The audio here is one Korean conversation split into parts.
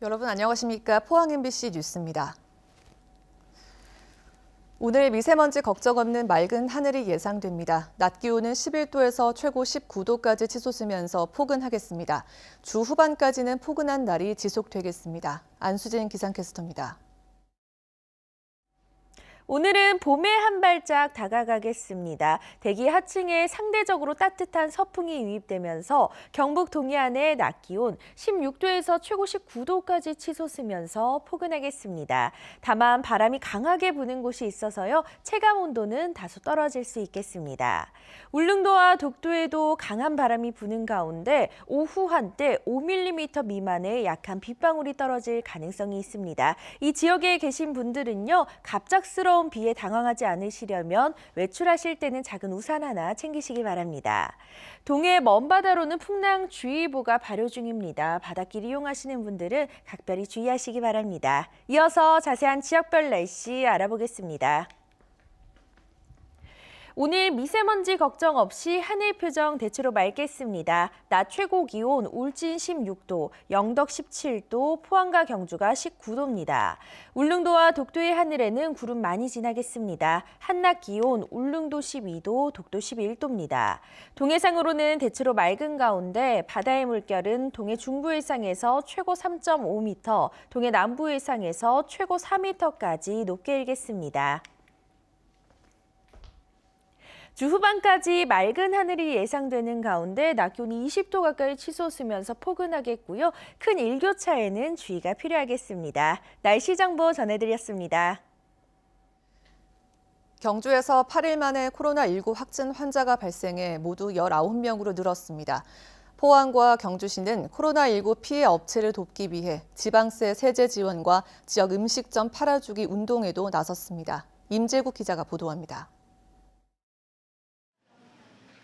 여러분 안녕하십니까? 포항 MBC 뉴스입니다. 오늘 미세먼지 걱정 없는 맑은 하늘이 예상됩니다. 낮 기온은 11도에서 최고 19도까지 치솟으면서 포근하겠습니다. 주 후반까지는 포근한 날이 지속되겠습니다. 안수진 기상캐스터입니다. 오늘은 봄에 한 발짝 다가가겠습니다. 대기 하층에 상대적으로 따뜻한 서풍이 유입되면서 경북 동해안의 낮 기온 16도에서 최고 19도까지 치솟으면서 포근하겠습니다. 다만 바람이 강하게 부는 곳이 있어서요. 체감 온도는 다소 떨어질 수 있겠습니다. 울릉도와 독도에도 강한 바람이 부는 가운데 오후 한때 5mm 미만의 약한 빗방울이 떨어질 가능성이 있습니다. 이 지역에 계신 분들은요. 갑작스러운 비에 당황하지 않으시려면 외출하실 때는 작은 우산 하나 챙기시기 바랍니다. 동해 먼바다로는 풍랑주의보가 발효 중입니다. 바닷길 이용하시는 분들은 각별히 주의하시기 바랍니다. 이어서 자세한 지역별 날씨 알아보겠습니다. 오늘 미세먼지 걱정 없이 하늘 표정 대체로 맑겠습니다. 낮 최고 기온 울진 16도, 영덕 17도, 포항과 경주가 19도입니다. 울릉도와 독도의 하늘에는 구름 많이 지나겠습니다. 한낮 기온 울릉도 12도, 독도 11도입니다. 동해상으로는 대체로 맑은 가운데 바다의 물결은 동해 중부 해상에서 최고 3.5m, 동해 남부 해상에서 최고 4m까지 높게 일겠습니다. 주 후반까지 맑은 하늘이 예상되는 가운데 낮 기온이 20도 가까이 치솟으면서 포근하겠고요. 큰 일교차에는 주의가 필요하겠습니다. 날씨 정보 전해드렸습니다. 경주에서 8일 만에 코로나19 확진 환자가 발생해 모두 19명으로 늘었습니다. 포항과 경주시는 코로나19 피해 업체를 돕기 위해 지방세 세제 지원과 지역 음식점 팔아주기 운동에도 나섰습니다. 임재국 기자가 보도합니다.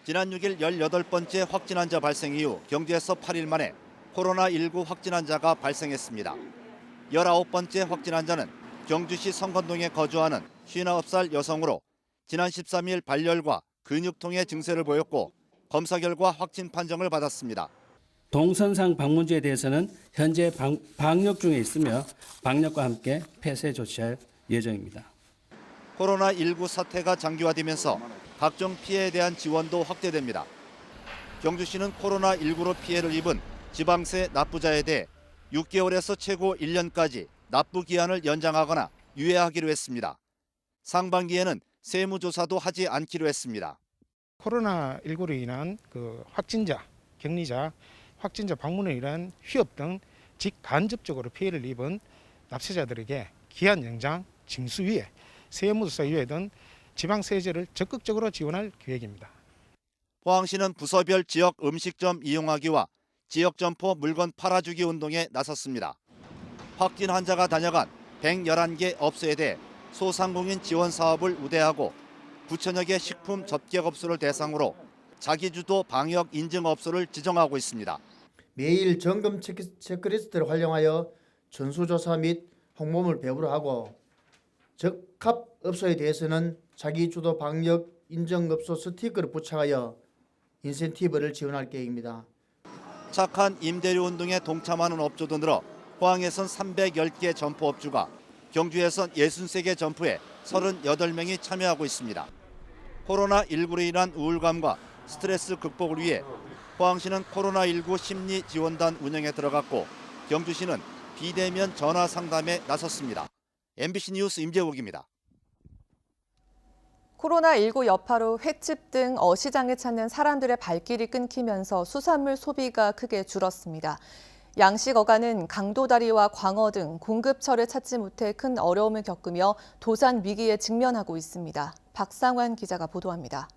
지난 6일 18번째 확진 환자 발생 이후 경주에서 8일 만에 코로나19 확진 환자가 발생했습니다. 19번째 확진 환자는 경주시 성건동에 거주하는 59살 여성으로 지난 13일 발열과 근육통의 증세를 보였고 검사 결과 확진 판정을 받았습니다. 동선상 방문지에 대해서는 현재 방역 중에 있으며 방역과 함께 폐쇄 조치할 예정입니다. 코로나19 사태가 장기화되면서 각종 피해에 대한 지원도 확대됩니다. 경주시는 코로나19로 피해를 입은 지방세 납부자에 대해 6개월에서 최고 1년까지 납부 기한을 연장하거나 유예하기로 했습니다. 상반기에는 세무조사도 하지 않기로 했습니다. 코로나19로 인한 확진자, 격리자, 확진자 방문으로 인한 휴업 등 직간접적으로 피해를 입은 납세자들에게 기한 연장, 징수유예, 세무조사 유예 등 지방세제를 적극적으로 지원할 계획입니다. 포항시는 부서별 지역 음식점 이용하기와 지역 점포 물건 팔아주기 운동에 나섰습니다. 확진 환자가 다녀간 111개 업소에 대해 소상공인 지원 사업을 우대하고 9천여 개 식품 접객업소를 대상으로 자기주도 방역 인증업소를 지정하고 있습니다. 매일 점검 체크리스트를 활용하여 전수조사 및 홍보물 배부를 하고 적합업소에 대해서는 자기주도 방역 인증업소 스티커를 부착하여 인센티브를 지원할 계획입니다. 착한 임대료 운동에 동참하는 업주도 늘어 포항에선 310개 점포업주가 경주에선 63개 점포에 38명이 참여하고 있습니다. 코로나19로 인한 우울감과 스트레스 극복을 위해 포항시는 코로나19 심리 지원단 운영에 들어갔고 경주시는 비대면 전화 상담에 나섰습니다. MBC 뉴스 임재욱입니다. 코로나19 여파로 횟집 등 어시장에 찾는 사람들의 발길이 끊기면서 수산물 소비가 크게 줄었습니다. 양식 어간은 강도다리와 광어 등 공급처를 찾지 못해 큰 어려움을 겪으며 도산 위기에 직면하고 있습니다. 박상환 기자가 보도합니다.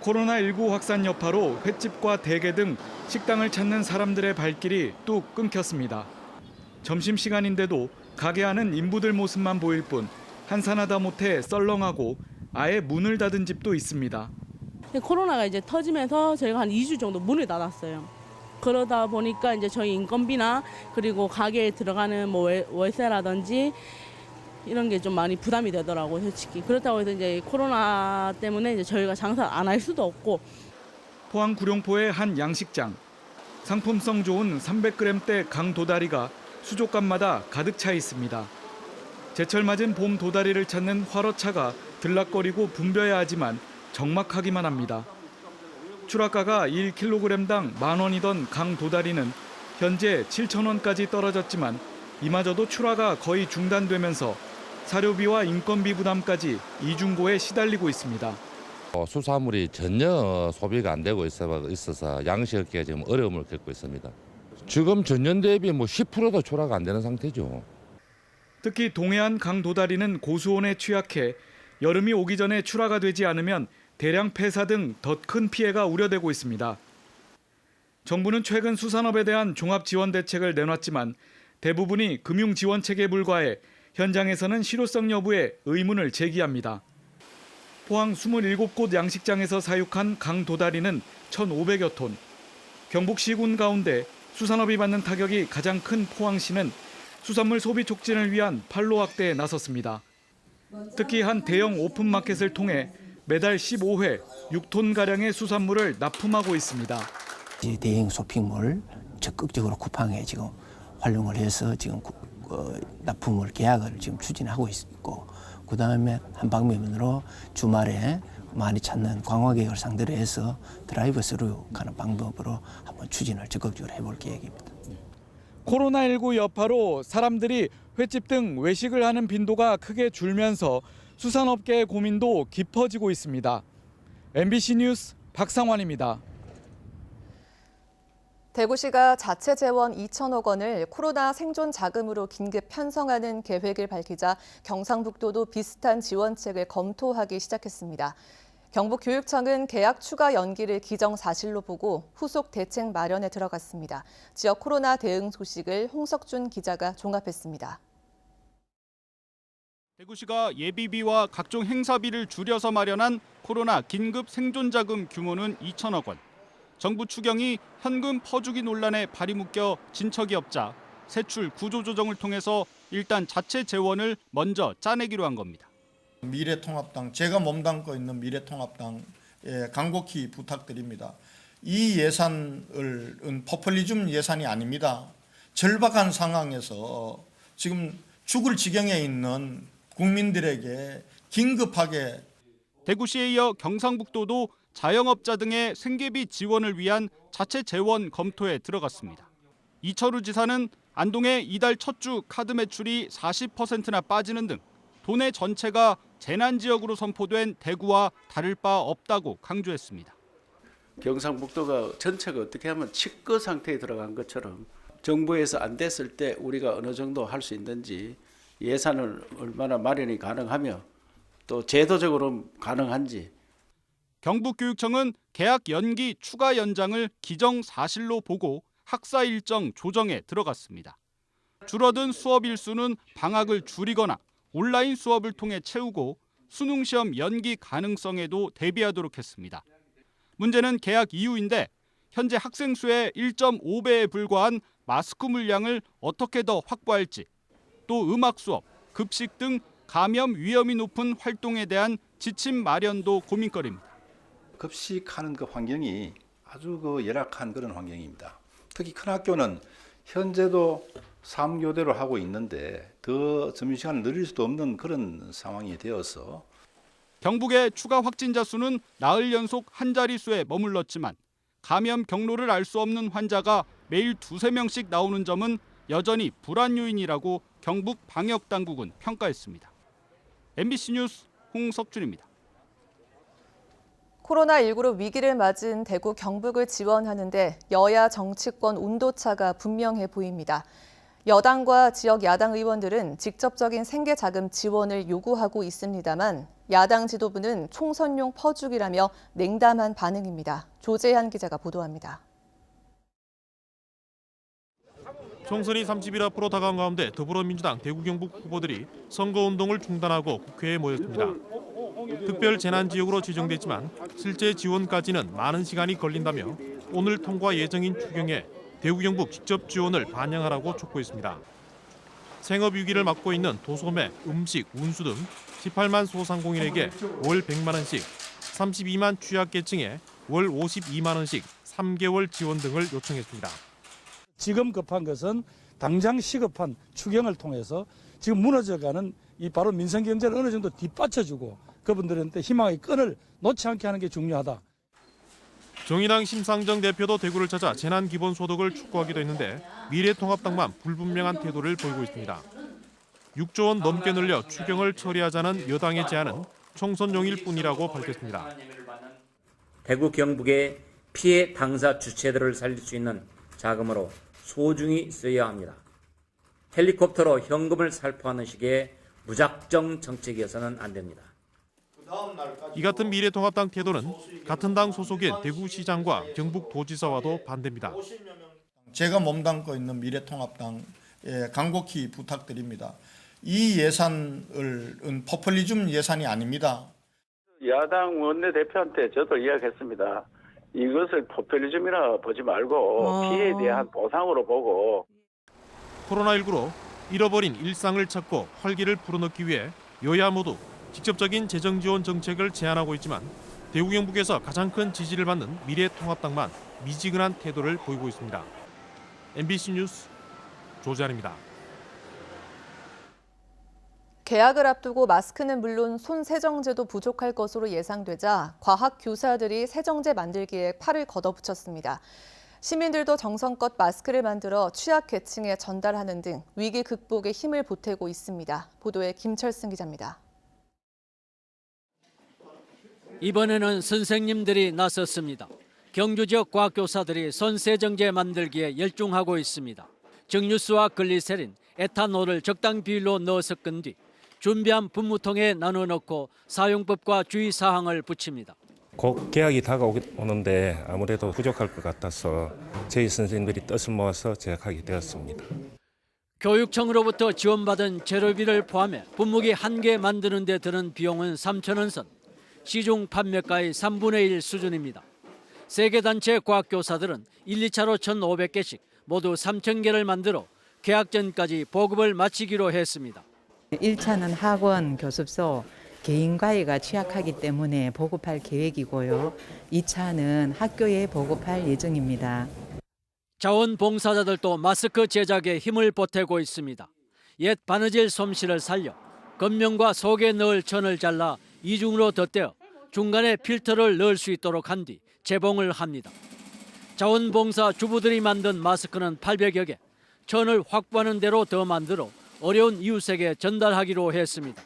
코로나19 확산 여파로 횟집과 대게 등 식당을 찾는 사람들의 발길이 뚝 끊겼습니다. 점심시간인데도 가게 안은 인부들 모습만 보일 뿐 한산하다 못해 썰렁하고 아예 문을 닫은 집도 있습니다. 코로나가 이제 터지면서 저희가 한 2주 정도 문을 닫았어요. 그러다 보니까 이제 저희 인건비나 그리고 가게에 들어가는 월세라든지 이런 게 좀 많이 부담이 되더라고요, 솔직히. 그렇다고 해서 이제 코로나 때문에 이제 저희가 장사를 안 할 수도 없고. 포항 구룡포의 한 양식장. 상품성 좋은 300g대 강도다리가 수족관마다 가득 차 있습니다. 제철 맞은 봄 도다리를 찾는 화로차가 들락거리고 붐벼야 하지만 적막하기만 합니다. 출하가가 1kg당 10,000원이던 강도다리는 현재 7,000원까지 떨어졌지만 이마저도 출하가 거의 중단되면서 사료비와 인건비 부담까지 이중고에 시달리고 있습니다. 수산물이 전혀 소비가 안 되고 있어서 양식업계가 지금 어려움을 겪고 있습니다. 지금 전년 대비 10%도 출하가 안 되는 상태죠. 특히 동해안 강도다리는 고수온에 취약해 여름이 오기 전에 출하가 되지 않으면 대량 폐사 등 더 큰 피해가 우려되고 있습니다. 정부는 최근 수산업에 대한 종합 지원 대책을 내놨지만 대부분이 금융 지원 체계에 불과해 현장에서는 실효성 여부에 의문을 제기합니다. 포항 27곳 양식장에서 사육한 강도다리는 1,500여 톤. 경북 시군 가운데 수산업이 받는 타격이 가장 큰 포항시는 수산물 소비 촉진을 위한 판로 확대에 나섰습니다. 특히 한 대형 오픈마켓을 통해 매달 15회 6톤가량의 수산물을 납품하고 있습니다. 대형 쇼핑몰 적극적으로 쿠팡에 지금 활용을 해서 지금 납품을 계약을 지금 추진하고 있고, 그다음에 한 방면으로 주말에 많이 찾는 관광객을 상대로 해서 드라이브 스루 가는 방법으로 한번 추진을 적극적으로 해볼 계획입니다. 코로나19 여파로 사람들이 횟집 등 외식을 하는 빈도가 크게 줄면서 수산업계의 고민도 깊어지고 있습니다. MBC 뉴스 박상환입니다. 대구시가 자체 재원 2천억 원을 코로나 생존 자금으로 긴급 편성하는 계획을 밝히자 경상북도도 비슷한 지원책을 검토하기 시작했습니다. 경북교육청은 계약 추가 연기를 기정사실로 보고 후속 대책 마련에 들어갔습니다. 지역 코로나 대응 소식을 홍석준 기자가 종합했습니다. 대구시가 예비비와 각종 행사비를 줄여서 마련한 코로나 긴급 생존자금 규모는 2천억 원. 정부 추경이 현금 퍼주기 논란에 발이 묶여 진척이 없자 세출 구조조정을 통해서 일단 자체 재원을 먼저 짜내기로 한 겁니다. 미래통합당, 제가 몸담고 있는 미래통합당에 간곡히 부탁드립니다. 이 예산은 포퓰리즘 예산이 아닙니다. 절박한 상황에서 지금 죽을 지경에 있는 국민들에게 긴급하게. 대구시에 이어 경상북도도 자영업자 등의 생계비 지원을 위한 자체 재원 검토에 들어갔습니다. 이철우 지사는 안동의 이달 첫 주 카드 매출이 40%나 빠지는 등 도내 전체가 재난지역으로 선포된 대구와 다를 바 없다고 강조했습니다. 경상북도가 전체가 어떻게 하면 치과 상태에 들어간 것처럼 정부에서 안 됐을 때 우리가 어느 정도 할 수 있는지, 예산을 얼마나 마련이 가능하며 또 제도적으로 가능한지. 경북교육청은 계약 연기 추가 연장을 기정사실로 보고 학사 일정 조정에 들어갔습니다. 줄어든 수업 일수는 방학을 줄이거나 온라인 수업을 통해 채우고 수능 시험 연기 가능성에도 대비하도록 했습니다. 문제는 계약 이후인데 현재 학생 수의 1.5배에 불과한 마스크 물량을 어떻게 더 확보할지, 또 음악 수업, 급식 등 감염 위험이 높은 활동에 대한 지침 마련도 고민거리입니다. 급식하는 그 환경이 아주 열악한 그런 환경입니다. 특히 큰 학교는 현재도 3교대로 하고 있는데 더 점심시간을 늘릴 수도 없는 그런 상황이 되어서. 경북의 추가 확진자 수는 나흘 연속 한 자릿수에 머물렀지만 감염 경로를 알 수 없는 환자가 매일 2~3명씩 나오는 점은 여전히 불안 요인이라고 경북 방역당국은 평가했습니다. MBC 뉴스 홍석준입니다. 코로나19로 위기를 맞은 대구 경북을 지원하는데 여야 정치권 온도차가 분명해 보입니다. 여당과 지역 야당 의원들은 직접적인 생계자금 지원을 요구하고 있습니다만 야당 지도부는 총선용 퍼주기라며 냉담한 반응입니다. 조재한 기자가 보도합니다. 총선이 30일 앞으로 다가온 가운데 더불어민주당 대구 경북 후보들이 선거운동을 중단하고 국회에 모였습니다. 특별 재난지역으로 지정됐지만 실제 지원까지는 많은 시간이 걸린다며 오늘 통과 예정인 추경에 대구 경북 직접 지원을 반영하라고 촉구했습니다. 생업 위기를 맞고 있는 도소매, 음식, 운수 등 18만 소상공인에게 월 100만 원씩, 32만 취약계층에 월 52만 원씩 3개월 지원 등을 요청했습니다. 지금 급한 것은 당장 시급한 추경을 통해서 지금 무너져가는 이 바로 민생 경제를 어느 정도 뒷받쳐주고 그분들한테 희망의 끈을 놓지 않게 하는 게 중요하다. 정의당 심상정 대표도 대구를 찾아 재난기본소득을 촉구하기도 했는데 미래통합당만 불분명한 태도를 보이고 있습니다. 6조 원 넘게 늘려 추경을 처리하자는 여당의 제안은 총선용일 뿐이라고 밝혔습니다. 대구 경북의 피해 당사 주체들을 살릴 수 있는 자금으로 소중히 써야 합니다. 헬리콥터로 현금을 살포하는 식의 무작정 정책이어서는 안 됩니다. 이 같은 미래통합당 태도는 같은 당 소속인 대구시장과 경북도지사와도 반대입니다. 제가 몸담고 있는 미래통합당에 간곡히 부탁드립니다. 이 예산은 포퓰리즘 예산이 아닙니다. 야당 원내대표한테 저도 이야기했습니다. 이것을 포퓰리즘이라 보지 말고 피해에 대한 보상으로 보고. 코로나19로 잃어버린 일상을 찾고 활기를 불어넣기 위해 여야 모두 직접적인 재정 지원 정책을 제안하고 있지만 대구 경북에서 가장 큰 지지를 받는 미래통합당만 미지근한 태도를 보이고 있습니다. MBC 뉴스 조재환입니다. 개학을 앞두고 마스크는 물론 손 세정제도 부족할 것으로 예상되자 과학 교사들이 세정제 만들기에 팔을 걷어붙였습니다. 시민들도 정성껏 마스크를 만들어 취약계층에 전달하는 등 위기 극복에 힘을 보태고 있습니다. 보도에 김철승 기자입니다. 이번에는 선생님들이 나섰습니다. 경주 지역 과학교사들이 손 세정제 만들기에 열중하고 있습니다. 정유수와 글리세린, 에탄올을 적당 비율로 넣어 섞은 뒤 준비한 분무통에 나눠 넣고 사용법과 주의사항을 붙입니다. 곧 개학이 다가오는데 아무래도 부족할 것 같아서 저희 선생님들이 뜻을 모아서 제작하게 되었습니다. 교육청으로부터 지원받은 재료비를 포함해 분무기 1개 만드는 데 드는 비용은 3,000원 선, 시중 판매가의 3분의 1 수준입니다. 세 개 단체 과학교사들은 1, 2차로 1,500개씩 모두 3,000개를 만들어 개학 전까지 보급을 마치기로 했습니다. 1차는 학원, 교습소, 개인과외가 취약하기 때문에 보급할 계획이고요. 2차는 학교에 보급할 예정입니다. 자원봉사자들도 마스크 제작에 힘을 보태고 있습니다. 옛 바느질 솜씨를 살려 겉면과 속에 넣을 천을 잘라 이중으로 덧대어 중간에 필터를 넣을 수 있도록 한 뒤 재봉을 합니다. 자원봉사 주부들이 만든 마스크는 800여 개, 천을 확보하는 대로 더 만들어 어려운 이웃에게 전달하기로 했습니다.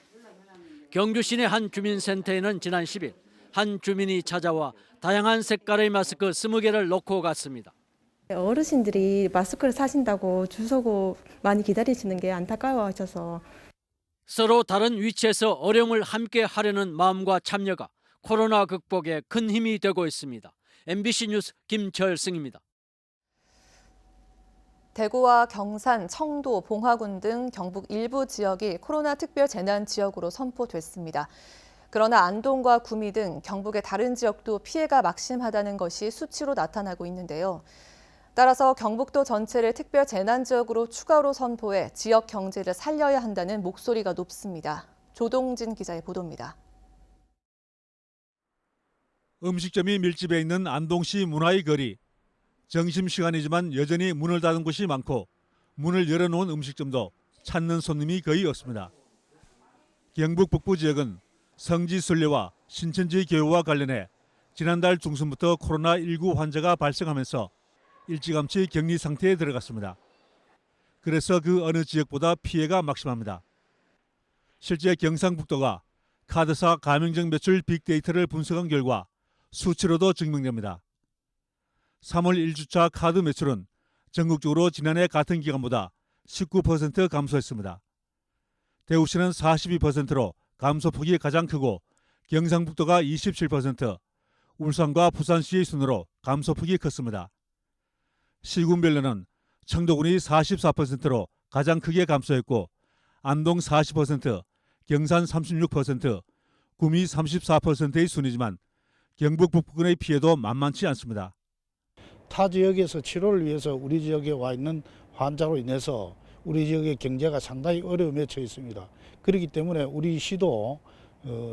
경주 시내 한 주민센터에는 지난 10일 한 주민이 찾아와 다양한 색깔의 마스크 20개를 놓고 갔습니다. 어르신들이 마스크를 사신다고 줄 서고 많이 기다리시는 게 안타까워하셔서 서로 다른 위치에서 어려움을 함께 하려는 마음과 참여가 코로나 극복에 큰 힘이 되고 있습니다. MBC 뉴스 김철승입니다. 대구와 경산, 청도, 봉화군 등 경북 일부 지역이 코로나 특별 재난 지역으로 선포됐습니다. 그러나 안동과 구미 등 경북의 다른 지역도 피해가 막심하다는 것이 수치로 나타나고 있는데요. 따라서 경북도 전체를 특별 재난 지역으로 추가로 선포해 지역 경제를 살려야 한다는 목소리가 높습니다. 조동진 기자의 보도입니다. 음식점이 밀집해 있는 안동시 문화의 거리. 점심시간이지만 여전히 문을 닫은 곳이 많고 문을 열어놓은 음식점도 찾는 손님이 거의 없습니다. 경북 북부 지역은 성지순례와 신천지 교회와 관련해 지난달 중순부터 코로나19 환자가 발생하면서 일찌감치 격리 상태에 들어갔습니다. 그래서 그 어느 지역보다 피해가 막심합니다. 실제 경상북도가 카드사 가맹점 매출 빅데이터를 분석한 결과 수치로도 증명됩니다. 3월 1주차 카드 매출은 전국적으로 지난해 같은 기간보다 19% 감소했습니다. 대구시는 42%로 감소폭이 가장 크고 경상북도가 27%, 울산과 부산시의 순으로 감소폭이 컸습니다. 시군별로는 청도군이 44%로 가장 크게 감소했고 안동 40%, 경산 36%, 구미 34%의 순이지만 경북 북부군의 피해도 만만치 않습니다. 타 지역에서 치료를 위해서 우리 지역에 와 있는 환자로 인해서 우리 지역의 경제가 상당히 어려움에 처해 있습니다. 그렇기 때문에 우리 시도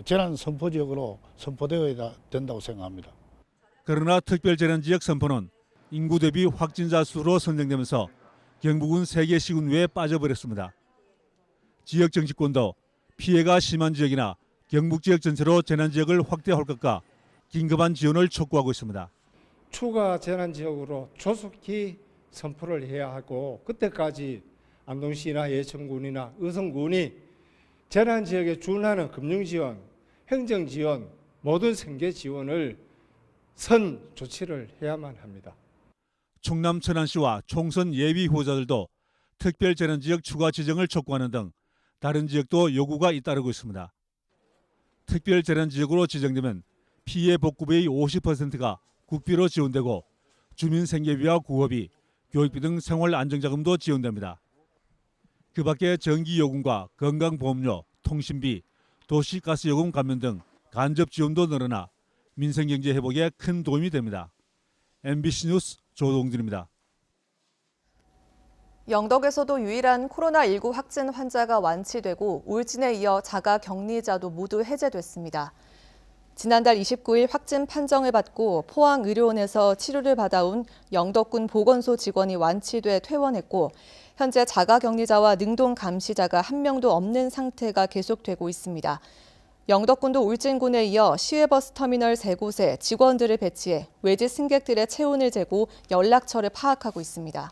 재난 선포 지역으로 선포되어야 된다고 생각합니다. 그러나 특별재난지역 선포는 인구 대비 확진자 수로 선정되면서 경북은 세계 시군위에 빠져버렸습니다. 지역 정치권도 피해가 심한 지역이나 경북 지역 전체로 재난지역을 확대할 것과 긴급한 지원을 촉구하고 있습니다. 추가 재난지역으로 조속히 선포를 해야 하고 그때까지 안동시나 예천군이나 의성군이 재난지역에 준하는 금융지원, 행정지원, 모든 생계지원을 선 조치를 해야만 합니다. 충남 천안시와 총선 예비 후보자들도 특별재난지역 추가 지정을 촉구하는 등 다른 지역도 요구가 잇따르고 있습니다. 특별재난지역으로 지정되면 피해 복구비의 50%가 국비로 지원되고 주민 생계비와 구호비, 교육비 등 생활안정자금도 지원됩니다. 그 밖에 전기요금과 건강보험료, 통신비, 도시가스요금 감면 등 간접 지원도 늘어나 민생경제 회복에 큰 도움이 됩니다. MBC 뉴스 조동진입니다. 영덕에서도 유일한 코로나19 확진 환자가 완치되고 울진에 이어 자가격리자도 모두 해제됐습니다. 지난달 29일 확진 판정을 받고 포항의료원에서 치료를 받아온 영덕군 보건소 직원이 완치돼 퇴원했고 현재 자가격리자와 능동감시자가 한 명도 없는 상태가 계속되고 있습니다. 영덕군도 울진군에 이어 시외버스 터미널 3곳에 직원들을 배치해 외지 승객들의 체온을 재고 연락처를 파악하고 있습니다.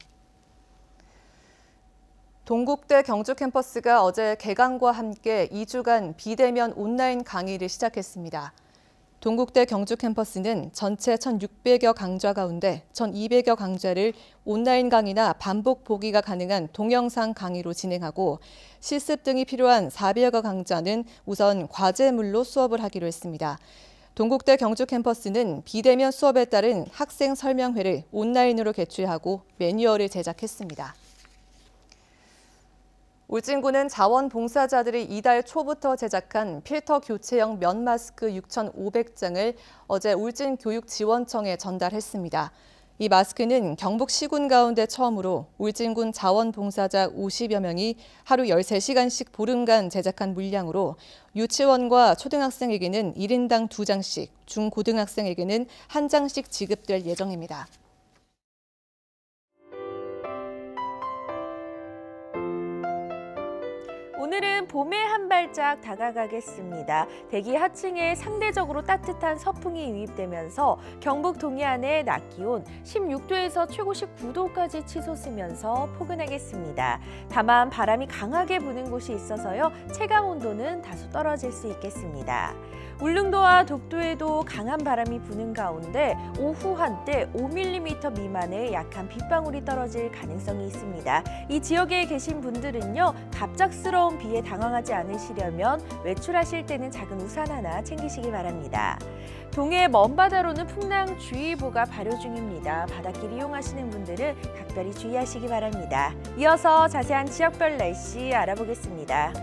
동국대 경주 캠퍼스가 어제 개강과 함께 2주간 비대면 온라인 강의를 시작했습니다. 동국대 경주 캠퍼스는 전체 1,600여 강좌 가운데 1,200여 강좌를 온라인 강의나 반복 보기가 가능한 동영상 강의로 진행하고 실습 등이 필요한 400여 강좌는 우선 과제물로 수업을 하기로 했습니다. 동국대 경주 캠퍼스는 비대면 수업에 따른 학생 설명회를 온라인으로 개최하고 매뉴얼을 제작했습니다. 울진군은 자원봉사자들이 이달 초부터 제작한 필터 교체형 면 마스크 6,500장을 어제 울진교육지원청에 전달했습니다. 이 마스크는 경북 시군 가운데 처음으로 울진군 자원봉사자 50여 명이 하루 13시간씩 보름간 제작한 물량으로 유치원과 초등학생에게는 1인당 2장씩, 중고등학생에게는 1장씩 지급될 예정입니다. 오늘은 봄에 한 발짝 다가가겠습니다. 대기 하층에 상대적으로 따뜻한 서풍이 유입되면서 경북 동해안의 낮 기온 16도에서 최고 19도까지 치솟으면서 포근하겠습니다. 다만 바람이 강하게 부는 곳이 있어서요. 체감 온도는 다소 떨어질 수 있겠습니다. 울릉도와 독도에도 강한 바람이 부는 가운데 오후 한때 5mm 미만의 약한 빗방울이 떨어질 가능성이 있습니다. 이 지역에 계신 분들은요, 갑작스러운 비에 당황하지 않으시려면 외출하실 때는 작은 우산 하나 챙기시기 바랍니다. 동해 먼바다로는 풍랑주의보가 발효 중입니다. 바닷길 이용하시는 분들은 각별히 주의하시기 바랍니다. 이어서 자세한 지역별 날씨 알아보겠습니다.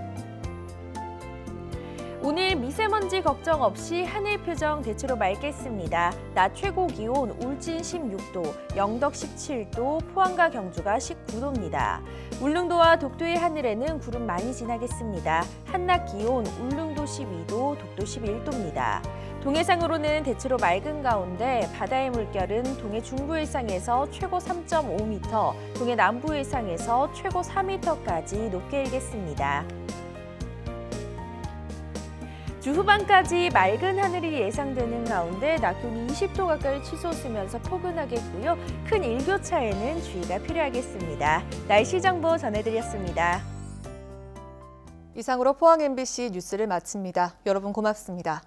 오늘 미세먼지 걱정 없이 하늘 표정 대체로 맑겠습니다. 낮 최고 기온 울진 16도, 영덕 17도, 포항과 경주가 19도입니다. 울릉도와 독도의 하늘에는 구름 많이 지나겠습니다. 한낮 기온 울릉도 12도, 독도 11도입니다. 동해상으로는 대체로 맑은 가운데 바다의 물결은 동해 중부 일상에서 최고 3.5m, 동해 남부 일상에서 최고 4m까지 높게 일겠습니다. 주 후반까지 맑은 하늘이 예상되는 가운데 낮 기온이 20도 가까이 치솟으면서 포근하겠고요. 큰 일교차에는 주의가 필요하겠습니다. 날씨 정보 전해드렸습니다. 이상으로 포항 MBC 뉴스를 마칩니다. 여러분 고맙습니다.